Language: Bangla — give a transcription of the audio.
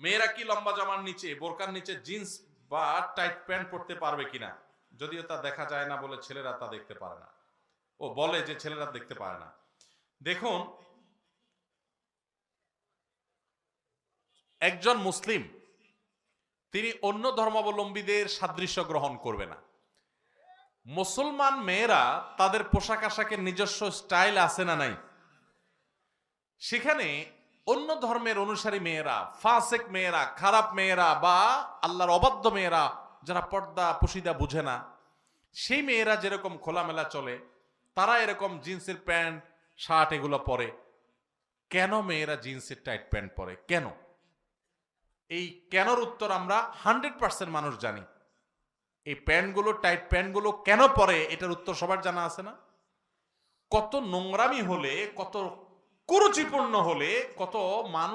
মেয়েরা কি লম্বা জামার নিচে, বোরকার নিচে জিন্স বা টাইট প্যান্ট পরতে পারবে কিনা? যদিও তা দেখা যায় না বলে ছেলেরা তা দেখতে পারে না। ও বলে যে ছেলেরা দেখতে পারে না। দেখুন, একজন মুসলিম তিনি অন্য ধর্মাবলম্বীদের সাদৃশ্য গ্রহণ করবে না। মুসলমান মেয়েরা তাদের পোশাক আশাকের নিজস্ব স্টাইল আছে না নাই? সেখানে অন্য ধর্মের অনুসারী মেয়েরা, ফাসেক মেয়েরা, খারাপ মেয়েরা বা আল্লাহর অবাধ্য মেয়েরা যারা পর্দা পুশিদা বুঝে না, সেই মেয়েরা যেরকম খোলামেলা চলে, তারা এরকম জিন্সের প্যান্ট শার্ট এগুলো পরে। কেন মেয়েরা জিন্সের টাইট প্যান্ট পরে? কেন? এই কেনর উত্তর আমরা 100% মানুষ জানি। এই প্যান্টগুলো, টাইট প্যান্টগুলো কেন পরে, এটার উত্তর সবার জানা আছে না? কত নোংরামি হলে, কত কুরুচিপূর্ণ হলে, কত মানুষ